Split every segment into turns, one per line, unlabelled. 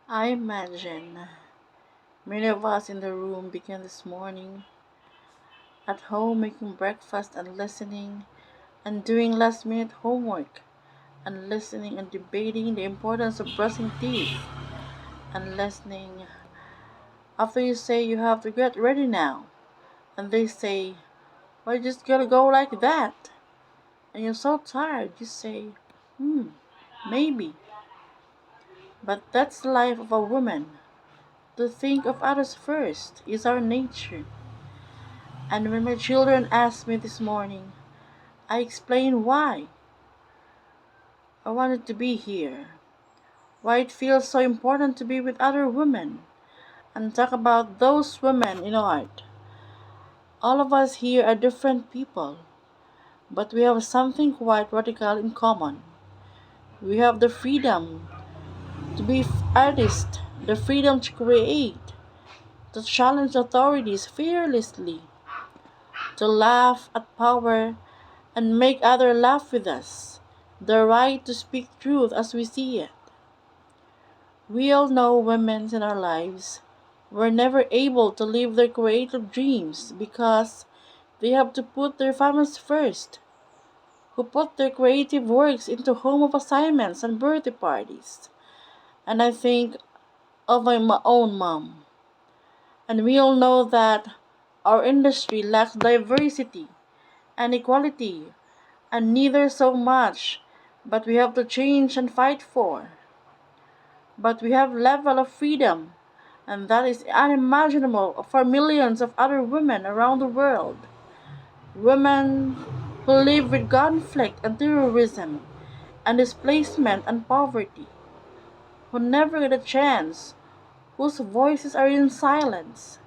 I imagine many of us in the room began this morning at home making breakfast and listening and doing last minute homework and listening and debating the importance of brushing teeth and listening after you say you have to get ready now and they say, "Why just gotta go like that?" And you're so tired you say, "Hmm, maybe." But that's the life of a woman. To think of others first is our nature. And when my children asked me this morning, I explained why I wanted to be here, why it feels so important to be with other women, and talk about those women in art. All of us here are different people, but we have something quite radical in common. We have the freedom to be artists, the freedom to create, to challenge authorities fearlessly, to laugh at power and make others laugh with us, the right to speak truth as we see it. We all know women in our lives were never able to live their creative dreams because they have to put their families first, who put their creative works into home of assignments and birthday parties. And I think of my own mom. And we all know that our industry lacks diversity and equality, and neither so much, but we have to change and fight for. But we have level of freedom, and that is unimaginable for millions of other women around the world. Women who live with conflict and terrorism and displacement and poverty, who never get a chance, whose voices are in silence.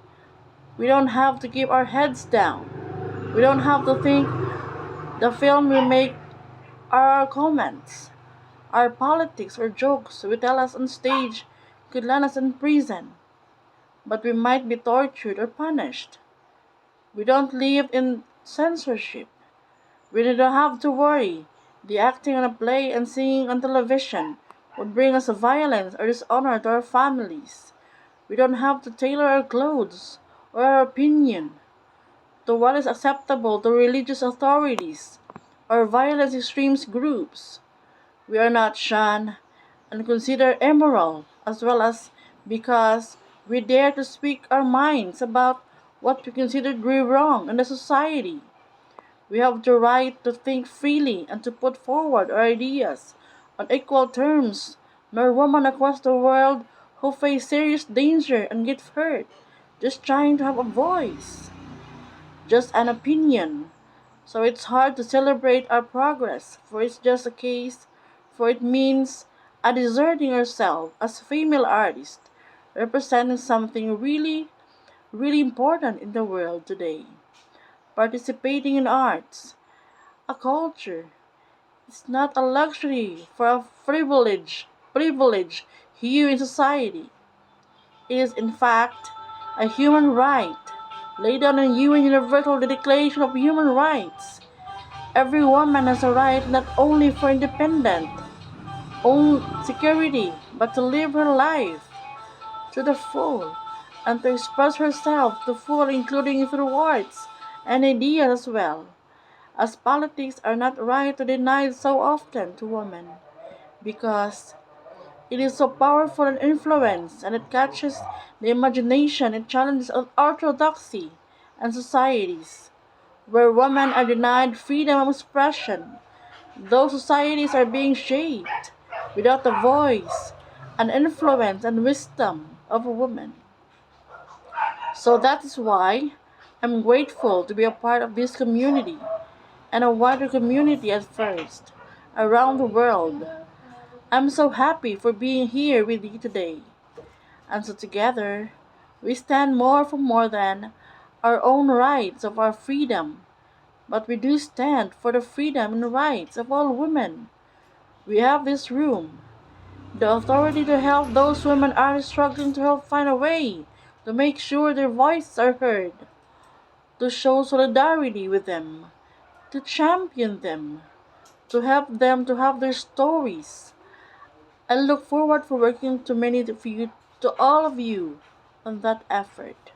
We don't have to keep our heads down. We don't have to think the film we make are our comments. Our politics or jokes we tell us on stage could land us in prison, but we might be tortured or punished. We don't live in censorship. We don't have to worry. The acting on a play and singing on television would bring us violence or dishonor to our families. We don't have to tailor our clothes or our opinion to what is acceptable to religious authorities or violent extremist groups. We are not shunned and considered immoral, as well as because we dare to speak our minds about what we consider to be wrong in the society. We have the right to think freely and to put forward our ideas on equal terms. No woman across the world who face serious danger and get hurt just trying to have a voice, just an opinion. So it's hard to celebrate our progress, for it's just a case, for it means a deserting yourself as a female artist, representing something really, really important in the world today. Participating in arts, a culture, is not a luxury for a privilege here in society. It is in fact a human right laid down in UN Universal Declaration of Human Rights. Every woman has a right not only for independent, own security, but to live her life to the full and to express herself to full, including through arts and ideas as well, as politics are not right to deny so often to women, because it is so powerful and influence, and it catches the imagination and challenges orthodoxy and societies where women are denied freedom of expression. Those societies are being shaped without the voice and influence and wisdom of a woman. So that is why I'm grateful to be a part of this community and a wider community at first around the world. I'm so happy for being here with you today. And so together, we stand more for more than our own rights of our freedom, but we do stand for the freedom and rights of all women. We have this room, the authority to help those women are struggling to help find a way to make sure their voices are heard, to show solidarity with them, to champion them, to help them to have their stories I look forward for working to many of you, to all of you, on that effort.